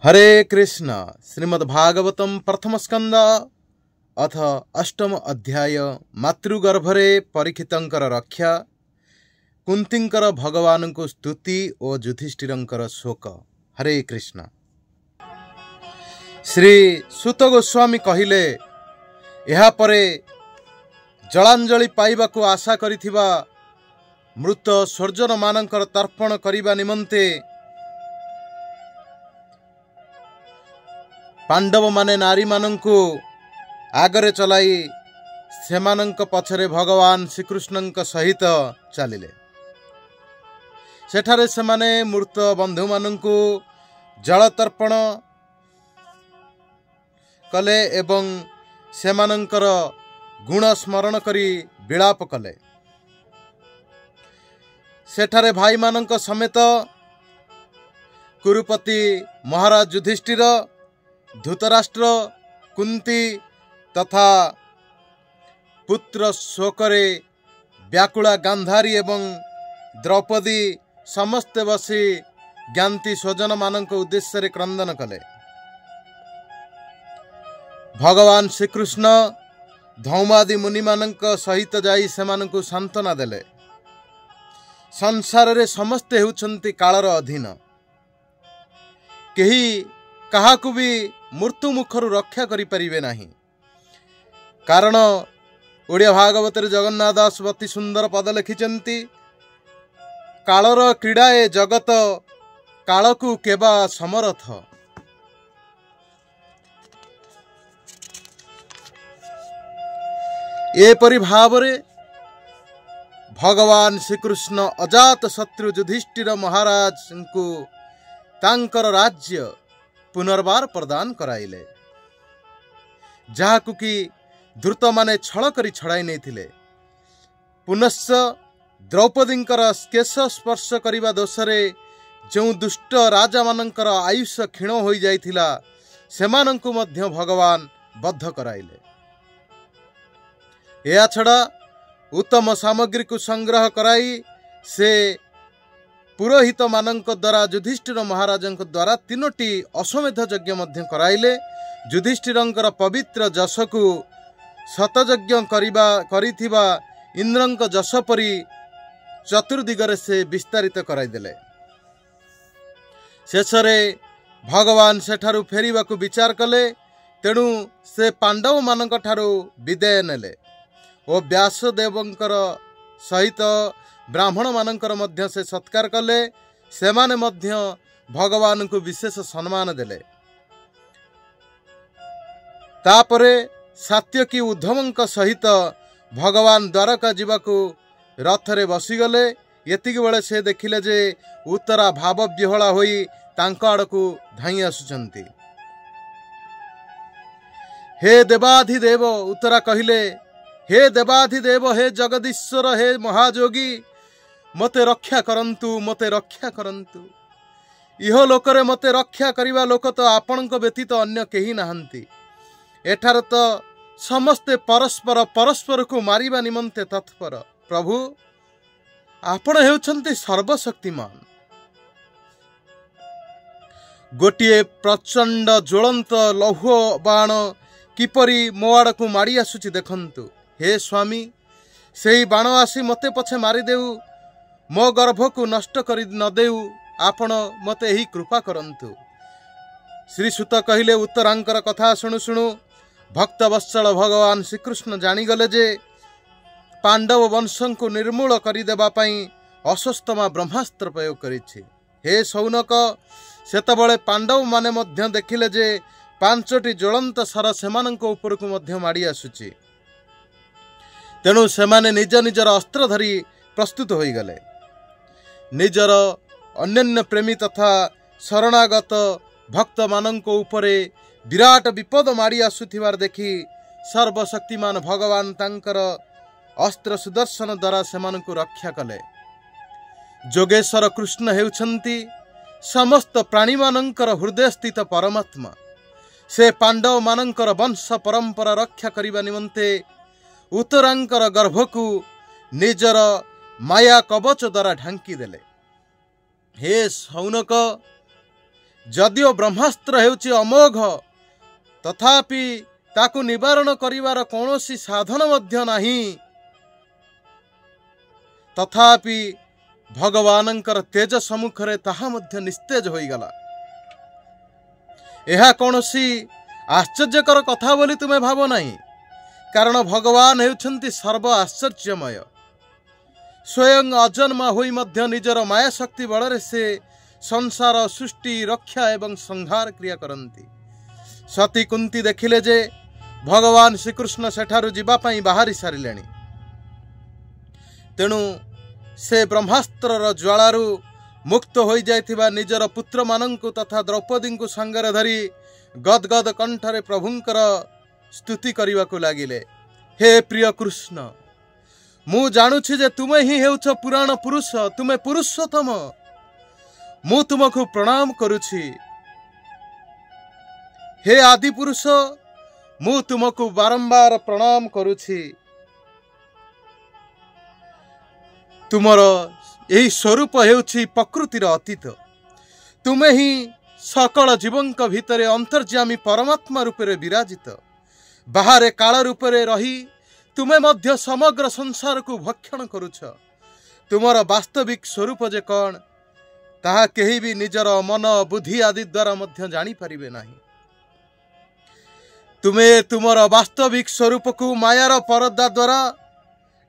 हरे कृष्ण। श्रीमद्भागवतम प्रथम स्कंद अथ अष्टम अध्याय मातृगर्भरे परीक्षितंकर रक्षा, कुंतींकर भगवान को स्तुति और युधिष्ठिरंकर शोक। हरे कृष्ण। श्री सुत गोस्वामी कहिले, एहा परे जलांजलि पाइबाकु आशा करिथिबा मृत स्वर्जन मानंकर तर्पण करिबा निमंते पांडव माने नारी मानंकु आगरे चलाई सेमानंक पछरे भगवान श्रीकृष्णंक सहित चलिले। सेठारे सेमाने मृत बंधु मानंकु जल तर्पण कले एवं सेमानंकर गुण स्मरण करी विलाप कले। सेठारे भाई मानंक समेत कुरुपति महाराज युधिष्ठिर, धृतराष्ट्र, कुंती तथा पुत्र शोकरे व्याकुला गांधारी एवं द्रौपदी समस्ते बसी ज्ञाति स्वजन मानक उद्देश्य रे क्रंदन कले। भगवान श्रीकृष्ण धौमादि मुनि मानक सहित जाई सेमानकु सांत्वना देले। संसार रे समस्ते हेउछंती कालर अधीन, केही काहाकु भी मृत्यु मुखरु रक्षा करि परिबे नाही। कारण ओडिया भागवत रे जगन्नाथ दास अति सुंदर पद लिखिचंती, कालर क्रीड़ा ए जगत कालकु केबा समरथ। एपरि भावरे भगवान श्रीकृष्ण अजात शत्रु युधिष्ठिर महाराज को तांकर राज्य पुनर्बार प्रदान कराइले, जहाकु कि धृत माने छल करी छड़ाई नहीं थिले। पुनश्च द्रौपदींकर केश स्पर्श करिबा दोषरे जो दुष्ट राजा मानंकर आयुष्य क्षीण होई जाइथिला, सेमानंकु मध्य भगवान बद्ध कराइले। या छड़ा उत्तम सामग्री को संग्रह कराई से पुरोहित मानक द्वारा युधिष्ठिर महाराज द्वारा तीनोटी अश्वमेध यज्ञ मध्य कराइले। युधिष्ठिरंकर पवित्र जश को शतयज्ञ करिथिबा इंद्रंक जश परी चतुर्दिगरे से विस्तारित कराइदेले। शेषरे भगवान सेठारु फेरिबाकु विचार कले, तेणु से पांडव मानक ठारु विदाय नेले और व्यासदेवंकर सहित ब्राह्मण मानकर मध्य से सत्कार कले। सेमाने मध्य भगवान को विशेष सम्मान देले। तापरे सात्यकी उद्धवंक सहित भगवान द्वारका जीवाकु रथरे बसीगले। एतिक बेले से देखिले जे उत्तरा भाव विहला होई तांक आड़कू धाई आसुचंती। हे देवाधिदेव, उत्तरा कहिले, हे देवाधिदेव, हे जगदीश्वर, हे महाजोगी, मते रक्षा करंतु, मते रक्षा करंतु। इह लोकरे मते रक्षा करिबा लोक तो आपणक व्यतीत अन्य केही नाहंती। एठार तो समस्ते परस्पर परस्पर को मारिबा निमंते तत्पर। प्रभु, आपण हेउछंती सर्वशक्तिमान। गोटिए प्रचंड ज्वलंत लौह बाण किपरि मो आड़कू माड़ी आसुची देखंतु। हे स्वामी, सेही बाण आसी मते पछे मारी देउ, मो गर्भ को नष्ट करि न देउ, आपण मते ही कृपा करंतु। श्री सुत कहिले, उत्तरांकर कथा शुणु शुणु भक्त वत्सल भगवान श्रीकृष्ण जानिगले जे पांडव वंशं को निर्मूल करि देबा पई अश्वत्थामा ब्रह्मास्त्र प्रयोग करिछि। हे सौनक, सेतबळे पांडव माने मध्य देखिले जे पांचटी ज्वलंत सर सेमानंक उपरकु मध्य माड़ी आसुछि। तेणु सेमाने निज निजर अस्त्र धरी प्रस्तुत होई गले। निजर अन्यन्य प्रेमी तथा शरणागत भक्त मानंक उपरे विराट विपद माड़ी आसुथिबार देखि सर्वशक्तिमान भगवान तांकर अस्त्र सुदर्शन द्वारा सेमानंकु रक्षा कले। जोगेश्वर कृष्ण हेउछंती समस्त प्राणी मानंकर हृदय स्थित परमात्मा। से पांडव मानंकर वंश परंपरा रक्षा करिबा निमंते उत्तरांकर गर्भकु निजर माया कवच द्वारा ढांकी देले। हे सौनक, जदिओ ब्रह्मास्त्र हेउछि अमोघ तथापि ताकु निवारण करिवार कौनसी साधन मध्य नाही। तथापि भगवानंकर तेज सम्मुखरे ताहा मध्य निस्तेज होइगला। यह कौनसी आश्चर्यकर कथा बोली तुमे भाव नहीं, कारण भगवान हेउछन्ति सर्व आश्चर्यमय। स्वयं अजन्मा होई मध्य निजर माया शक्ति बलरे से संसार सृष्टि रक्षा एवं संहार क्रिया करती। सती कुंती देखिले जे भगवान श्रीकृष्ण सेठारु जीवा पई बाहरी सारिले, तेणु से ब्रह्मास्त्र ज्वालारू मुक्त हो जाइथिबा निजर पुत्र मानंकु तथा द्रौपदी को संगरे धरी गदगद कंठरे प्रभुंकर स्तुति करने को लगिले। हे प्रिय कृष्ण, मु जानुछि जे तुमे ही हेउछ पुराण पुरुष, तुमे पुरुषोत्तम। मु तुमको प्रणाम करुछि। हे आदि पुरुष, मु तुमको बारंबार प्रणाम करुछि। तुमर यही स्वरूप हेउछि प्रकृतिर अतीत। तुमे ही सकल जीवंक भितरे अंतर्यामी परमात्मा रूपे विराजित। बाहरे काल रूपे रही तुमे मध्य समग्र संसार को भक्षण करुछ। तुमर वास्तविक स्वरूप जे कौन ताहा केही भी निजर मन बुद्धि आदि द्वारा मध्य जानी परिबे नाही। तुमे तुमर वास्तविक स्वरूप को मायार परदा द्वारा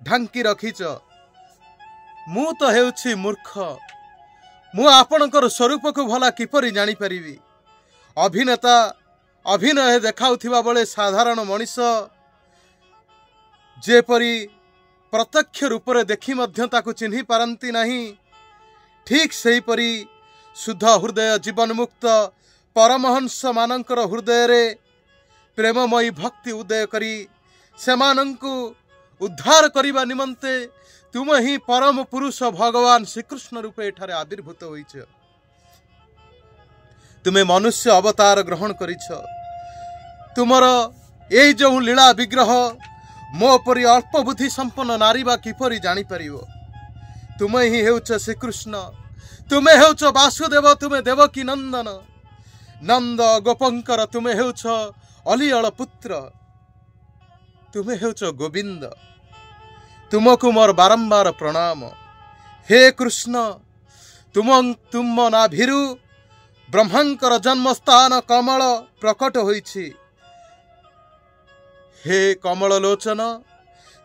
ढांकी रखिच। मु तो हेउछि मूर्ख। मु आपणकर स्वरूप को भला किपरि जानी परिबी। अभिनेता अभिनय देखाउथिबा बेले साधारण मनीष जेपरी प्रत्यक्ष रूप से देखि मध्य ताकु चिन्हि पारंती नहीं, ठीक सही परी शुद्ध हृदय जीवन मुक्त परमहंस मानकर हृदय रे प्रेममयी भक्ति उदय करी सेमानंकु उद्धार करिबा निमंते तुम ही परम पुरुष भगवान श्रीकृष्ण रूपे एठारे आविर्भूत होइछ। तुमे मनुष्य अवतार ग्रहण करिछ। तुमर एई जो लीला विग्रह मो परी अल्प बुद्धि संपन्न नारी बा किपरि जानी परिबो। तुमे ही हेउछ श्रीकृष्ण, तुमे हेउछ वासुदेव, तुमे देवकी नंदन नंद गोपंकर, तुमे हेउछ अलियल पुत्र, तुमे हेउछ गोविंद। तुमको मोर बारंबार प्रणाम। हे कृष्ण, तुम नाभिरु ब्रह्मांकर जन्मस्थान कमल प्रकट होइछि। हे कमल लोचन,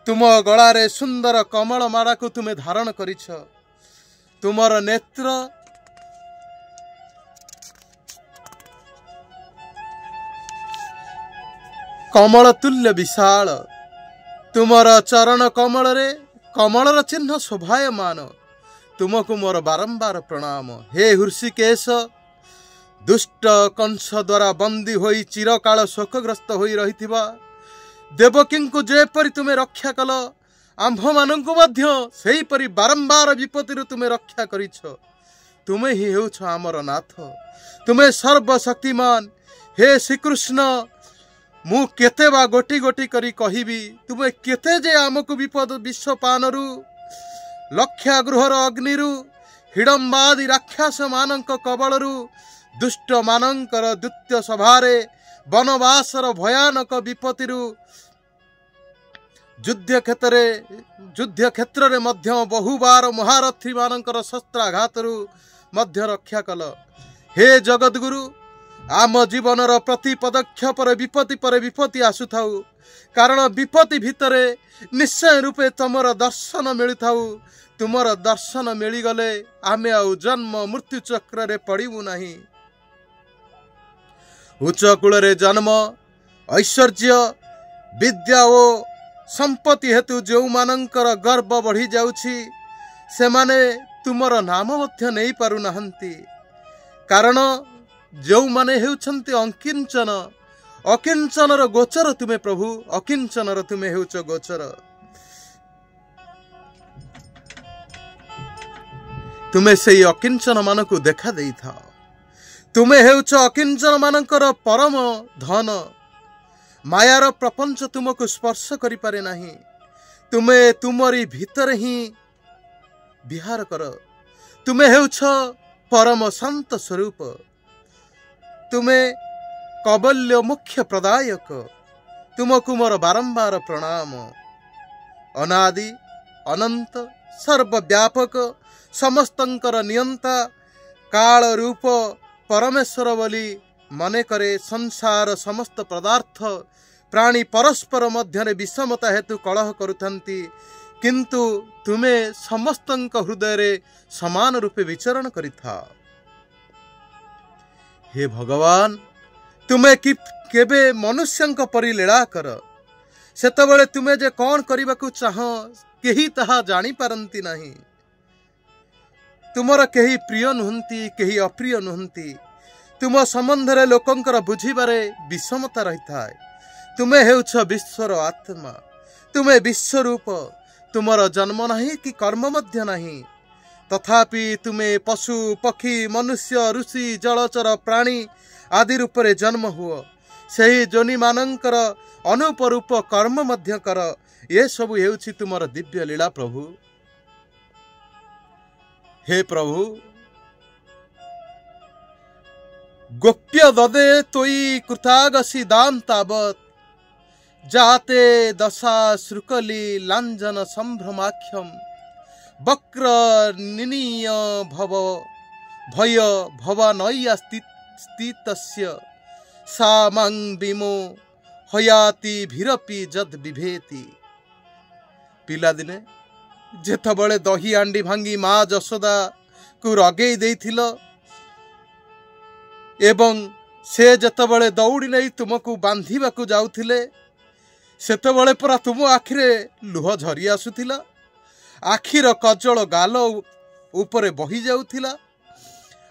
तुम गलारे सुंदर कमल माला को तुमे धारण करिछ। तुमर नेत्र कमल तुल्य विशाल। तुमर चरण कमल रे कमलर चिन्ह शोभायमान। तुमको मोर बारंबार प्रणाम। हे हृषिकेश, दुष्ट कंस द्वारा बंदी होई चिरकाल शोकग्रस्त होई रहिथिबा देवकी को जेपरि तुमे रक्षा कल, आंभ मानंकु मध्य सेही परि बारंबार विपत्ति तुमे रक्षा करिछ। तुमे ही हेउछ आमर नाथ, तुमे सर्वशक्तिमान। हे श्रीकृष्ण, मु केते बा गोटी गोटी करी कहिबी, तुमे केते जे आमको विपद विश्वपानरु लक्षा गृहर अग्निरु हिडम्बादि राक्षस मानंक कबलरु दुष्ट मानंकर द्वितीय सभारे वनवासर भयानक विपत्तिरु युद्ध क्षेत्र रे मध्य बहुबार महारथी मानंकर शस्त्राघातरु मध्य रक्षा कल। हे जगद्गुरु, आम जीवनर प्रति पदक्षेप विपत्ति पर विपत्ति आसुथाउ, कारण विपत्ति भितरे निश्चय रूपे तुमर दर्शन मिलुथाउ। तुमर दर्शन मिलीगले आमे आउ जन्म मृत्यु चक्र रे पड़िबु नाही। उच्च कूल रे जन्म ऐश्वर्य विद्या और संपत्ति हेतु जो मानंकर गर्व बढ़ी जाउछि, सेमाने तुमर नाम मध्य नहीं पारु नाहंती। कारण जो माने हेउछन्ति अकिंचन, अकिंचनर गोचर तुमे प्रभु, अकिंचनर तुमे हेउछ गोचर। तुमे सेई अकिंचन मानकु देखा देई थाओ। तुमे हेउछ अकिंचन मानकर परम धन। मायार प्रपंच तुमको स्पर्श करि पारे नाही। तुमे तुमरी भीतर ही विहार कर। तुमे हेउछ परम शांत स्वरूप। तुमे कबल्य मुख्य प्रदायक, तुमको मोर बारंबार प्रणाम। अनादि अनंत सर्वव्यापक समस्तंकर नियंता काल रूप परमेश्वर बोली मने करे संसार समस्त पदार्थ प्राणी परस्पर मध्य विषमता हेतु कलह करुथंती, किंतु तुमे समस्तंक हृदय रे समान रूपे विचरण करिथा। हे भगवान, तुमे केबे मनुष्यंक परि लीला कर, सेतबेले तुमे जे कौन करबाकू चाह केही ताहा जानी पारंती नहीं। तुमर केही प्रिय नुहंती, केही अप्रिय नुहंती। तुम संबंध रे लोकंकर बुझिबारे विषमता रही थाए। तुमे हेउछ विश्वर आत्मा, तुमे विश्वरूप। तुमर जन्म नहीं कि कर्म मध्य नहीं, तथापि तुमे पशु पक्षी मनुष्य ऋषि जलचर प्राणी आदि रूप रे जन्म हुओ। सही जोनि मानंकर अनुपरूप कर्म मध्य कर। ये सबु हेउछि तुमर दिव्य लीला प्रभु। हे प्रभु, गोप्य ददे तोई कृतागसी दान तावत, जाते दशा श्रुकली लांजन संभ्रमाख्यम, वक्र निनीय भव भय भवानय्या स्थितस्य सामं विमो हयाति भीरपि जद विभेति। पिला दिने जेतबळे दही आंडी भांगी माँ जशोदा को रगेई देइथिलो एवं से जेतबळे दौड़ी नहीं तुमको बांधिबाकू जाउथिले, सेतबळे परा तुम आखिरे लुह झरी आसुथिला। आखिर कजल गाल उपरे बही जाउथिला,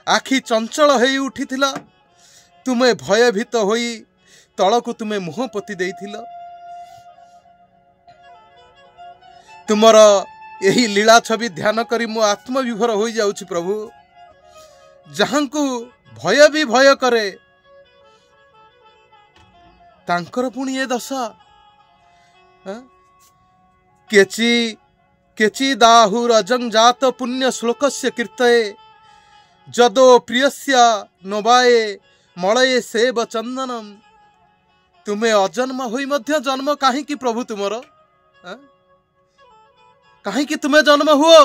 आखि चंचल हेई उठिथिला। तुमे भयभीत होई तळकू तुमे मुह पोति देइथिल। तुमर यही लीला छवि ध्यान करी मो आत्मविभोर हो जाउछि प्रभु। जहांकू भय भी भय करे तांकर पुणी ए दशा। केची केची दाहुर अजंजात पुण्य श्लोकस्य कीर्तये, जदो प्रियस्य नोबाए मलये सेव चंदनम। तुमे अजन्म होई मध्य जन्म काहे कि प्रभु तुमर? काहे कि तुमे जन्म हुओ?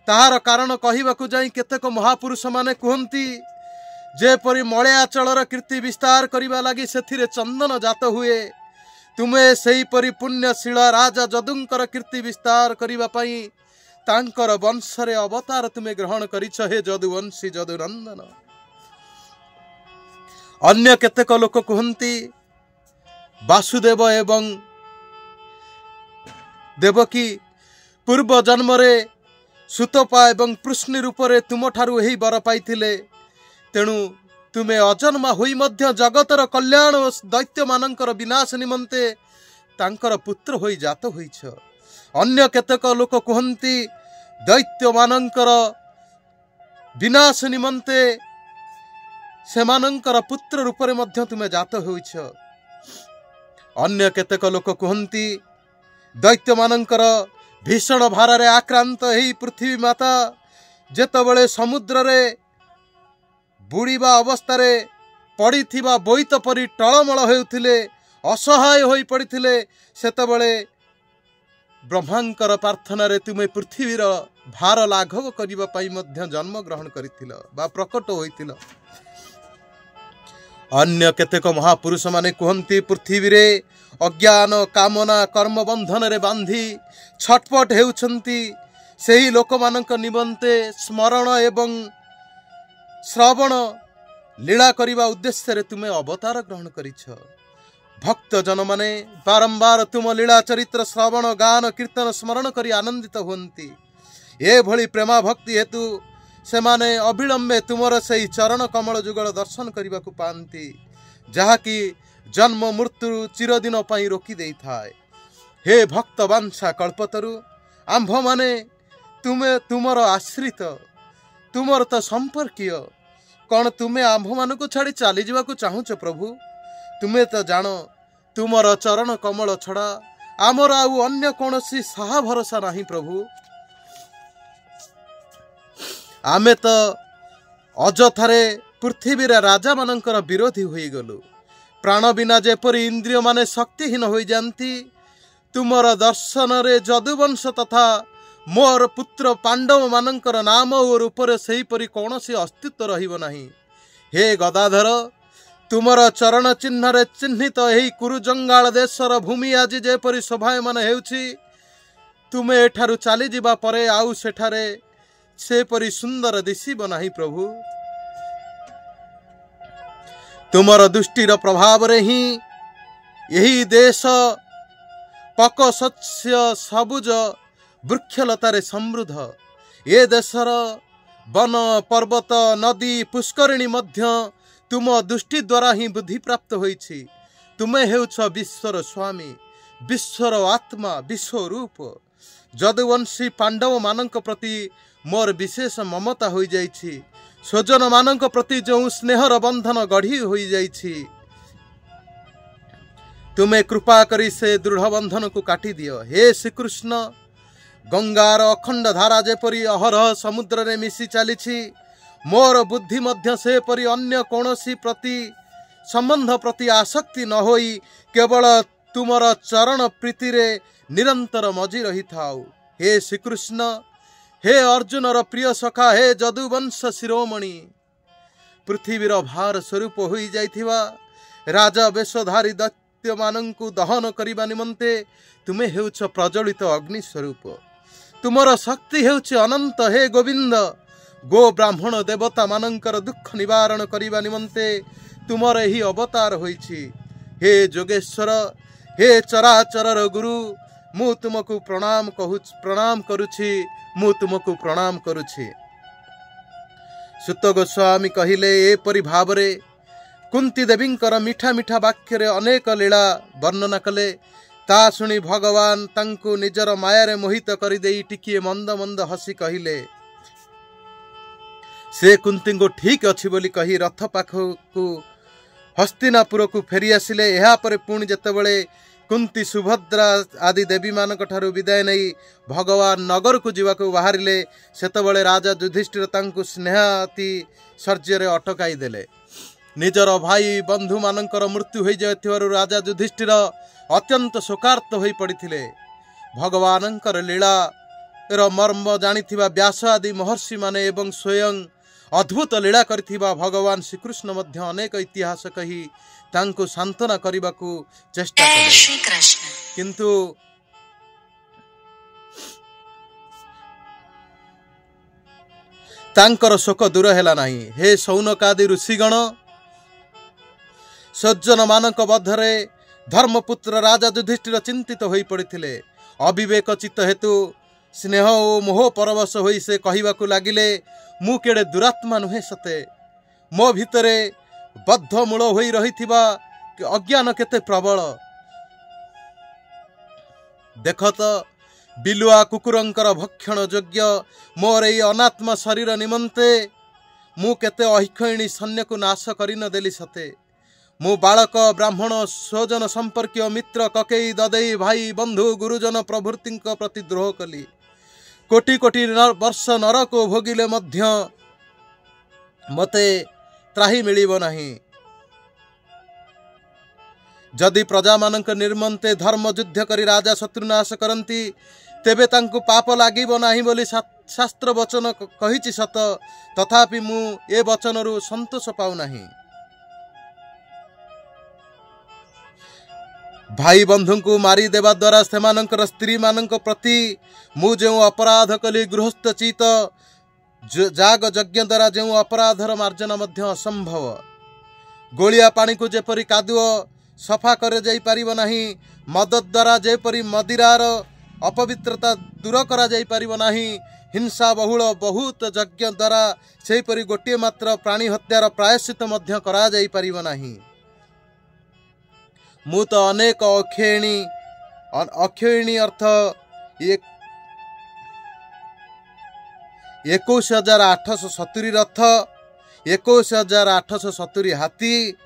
ताहार कारण कहिबाकू जाई केतेक महापुरुष माने कहंती, जेपरि मलयाचलर कीर्ति विस्तार करिबा लागि सेथिरे चंदन जात हुए, तुमे सेही परि पुण्यशील राजा जदुंकर कीर्ति विस्तार करिबा पई तांकर वंशरे अवतार तुमे ग्रहण करिछ। हे जदुवंशी जदुनंदन। अन्य केतेक लोक कहंती, वासुदेव एवं देवकी पूर्व जन्म रे सुतपा एवं पृष्णि रूप रे तुम ठारू एही वर पाइथिले, तेणु तुमे अजन्मा होई मध्य जगतर कल्याण और दैत्य मानंकर विनाश निमंते तांकर पुत्र होई जात होइछ। अन्य केतेक लोक कहंती, दैत्य मानंकर विनाश निमंते सेमानंकर पुत्र रूप रे मध्य तुमे जात होइछ। अन्य केतेक लोक कहंती, दैत्य मानंकर भीषण भार रे आक्रांत हेई पृथ्वी माता जेतबळे समुद्र रे बुड़ीबा अवस्था रे पड़ीथिबा बोईत परी टळमळ हेउथिले, असहाय होई पड़ीथिले, सेतबळे ब्रह्मांकर प्रार्थना रे तुमे पृथ्वीर भार लाघव करिबा पई मध्य जन्म ग्रहण करिथिल बा प्रकट होइथिल। अन्य केतेक महापुरुष माने कहंती, पृथ्वी रे अज्ञान कामना कर्म बंधन रे बांधी छटपट हेउछंती, सेही लोक मानक निमंते स्मरण एवं श्रवण लीला करिबा उद्देश्य रे तुमे अवतार ग्रहण करिछ। भक्त जन माने बारंबार तुम लीला चरित्र श्रवण गान कीर्तन स्मरण करी आनंदित होंती। ए भली प्रेमा भक्ति हेतु से माने अविलंबे तुमर सही चरण कमल जुगल दर्शन करने को पाती, जहाँकि जन्म मृत्यु चिरदिन पई रोकी दे थाए। हे भक्त वांछा कल्पतरु आंभ माने तुमे तुमर आश्रित, तुमर तो संपर्कीय, कौन तुमे आंभ मान को छाड़ी चली जावाकू चाहुच प्रभु? तुमे तो जान तुमर चरण कमल छड़ा आमर आउ अन्य कौनसी साहा भरोसा नहीं प्रभु। आमे तो अजथारे पृथ्वी राजा मानकर विरोधी होई गलु। प्राण बिना जेपरी इंद्रिय माने शक्तिहीन हो जाती, तुमर दर्शन रे जदुवंश तथा मोर पुत्र पांडव मानकर नाम और रूपर सेहीपरि कौनसी अस्तित्व रहिब नाही। हे गदाधर, तुमर चरण चिन्ह रे चिन्हित एही कुरुजंगाल देशर भूमि आज जेपरि शोभायमान हेउछि, तुमे एठारु चली जिबा परे आउ सेठारे सेपरि सुंदर दिसिब नाही। प्रभु, तुमर दृष्टिर प्रभाव रे ही यही देश पक शस्य सबुज वृक्षलतारे समृद्ध। ए देशर वन पर्वत नदी पुष्करिणी मध्य तुम दृष्टि द्वारा ही बुद्धि प्राप्त होइछि। तुमे हेउछ विश्वर स्वामी, विश्वर आत्मा, विश्वरूप। जदुवंशी पांडव मानक प्रति मोर विशेष ममता हो जाइछि। स्वजन मानक प्रति जो स्नेहर बंधन गढ़ी हो जाइछि, तुमे कृपा करी से दृढ़ बंधन को काटी दियो। हे श्रीकृष्ण, गंगार अखंड धारा जेपरी अहरह समुद्र रे मिसी चलीछि, मोर बुद्धि मध्य से परी अन्य कौनसी प्रति संबंध प्रति आसक्ति न होई केवल तुमर चरण प्रीति रे निरंतर मजी रही थाउ। हे श्रीकृष्ण, हे अर्जुनर प्रिय सखा, हे जदुवंश शिरोमणि, पृथ्वीर भार स्वरूप होई जाइथिबा राजा वेशधारी दैत्य मानंकु दहन करिबा निमंते तुमे हेउछ प्रज्वलित अग्नि स्वरूप। तुमर शक्ति हेउछ अनंत। हे गोविंद, गो ब्राह्मण देवता मानंकर दुख निवारण करिबा निमंते तुमर एही अवतार होइछि। हे जोगेश्वर, हे चराचरर गुरु, मु तुमको प्रणाम करुछि, मु तुमको प्रणाम करुछि। सुत गोस्वामी कहिले, एपरि भावरे कुंती देवींकर मिठा मिठा वाक्य रे अनेक लीला वर्णना कले। ता सुनी भगवान तांकु निजर मायारे मोहित करि देई टिकिए मंद मंद हसी कहिले, से कुंती को ठीक अछि बोली कही रथ पाखकु हस्तिनापुर को फेरी आसिले। एहा परे पुणी जेतेबेले कुंती सुभद्रा आदि देवी मानक ठारू विदाय नहीं भगवान नगर को जीवाको बाहरिले, सेतेबेले राजा युधिष्ठिर तांकु स्नेहाति सर्ज्य अटकाई देले। निजर भाई बंधु मानकर मृत्यु हो जाइथिबारु राजा युधिष्ठिर अत्यंत शोकार्त हो पड़िथिले। भगवानंकर लीला र मर्म जानिथिबा व्यास आदि महर्षि माने एवं स्वयं अद्भुत लीला करथिबा भगवान श्रीकृष्ण मध्य अनेक इतिहास कही तांको सांत्वना करबाकू चेष्टा कले, किंतु तांकर शोक दूर हैला नाही। हे शौनकादि ऋषिगण, सज्जन मानक मध्यरे धर्मपुत्र राजा युधिष्ठिर चिंतित होई पड़िथिले। अविवेक चित्त हेतु स्नेह और मोह परवश होई से कहिबाकू लागिले, मु केड़े दुरात्मा नुहे सते, मो भितरे बद्ध मूल होई रहिथिबा अज्ञान केते प्रबल। देख तो बिलुआ कुकुरंकर भक्षण योग्य मोर एई अनात्मा शरीर निमंते मु केते अहिखैणी सैन्य को नाश करि न देली सते। मु बालक ब्राह्मण स्वजन संपर्कीय मित्र ककेई ददेई भाई बंधु गुरुजन प्रभृति प्रति द्रोह कली। कोटि कोटि वर्ष नरक भोगिले मध्य मते त्राही मिलिबो नाही। जदि प्रजा मानक निर्मंते धर्म युद्ध करी राजा शत्रुनाश करती तेबे तांकु पाप लागिबो नाही बोली शास्त्र वचन कहिछि सत, तथापि मु ए वचनरु संतोष पाउ नाही। भाई बंधु को मारी देवा द्वारा सेमानंकर स्त्री मानक प्रति मु जो अपराध कली गृहस्थ चित जाग यज्ञ द्वारा जो अपराधर मार्जना मध्य असंभव। गोलिया पानी को जेपरी कादुओ सफा करे जाई परिबो नाही, मद द्वारा जेपरी मदिरार अपवित्रता दूर करा जाई परिबो नाही, हिंसा बहुल बहुत यज्ञ द्वारा सेपरी गोटे मात्र प्राणी हत्यार प्रायश्चित मध्य करा जाई परिबो नाही। मु तो अनेक अक्षयणी अर्थ 21,870 रथ, 21,870 हाथी,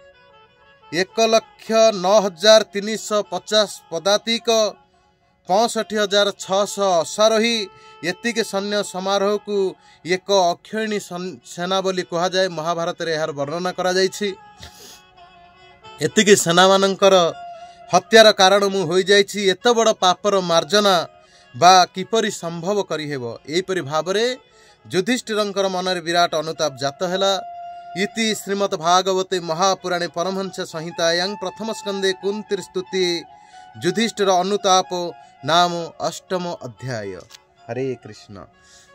1,09,350 पदातिक, 65,600 अश्वारोही एतिके सैन्य समारोह को एक अक्षयणी सेना बोली कहा जाए। महाभारत रे यार वर्णना करा जायछि। एतिके सेना मानकर हत्यार कारण मु होई जायछि। एत बड़ पापर मार्जना बा किपरि संभव करि हेबो। एपरि भाबरे युधिष्ठिरंकर मनरे विराट अनुताप जात हैला। इति श्रीमद् भागवते महापुराणे परमहंस संहितायां प्रथम स्कंदे कुंतीर स्तुति युधिष्ठिर अनुताप नाम 8म अध्याय। हरे कृष्ण।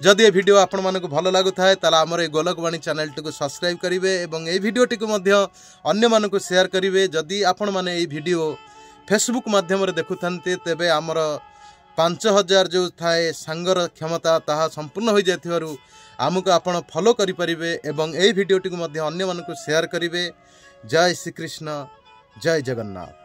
जदि ये वीडियो आपण मानक भल लागु थाए ताला हमर ए गोलकवाणी चैनल टिको सब्सक्राइब करिवे एवं ए वीडियो टिको मध्य अन्य मानक शेयर करिवे। जदि आपण माने ए वीडियो फेसबुक माध्यम रे देखुथान्ते तेबे हमर 5000 जो थाए सांगर क्षमता ताहा संपूर्ण हो जाथिबारु आमको आपण फॉलो करि परिबे एवं ए वीडियो टिको मध्य अन्य मानक शेयर करिवे। जय श्री कृष्ण, जय जगन्नाथ।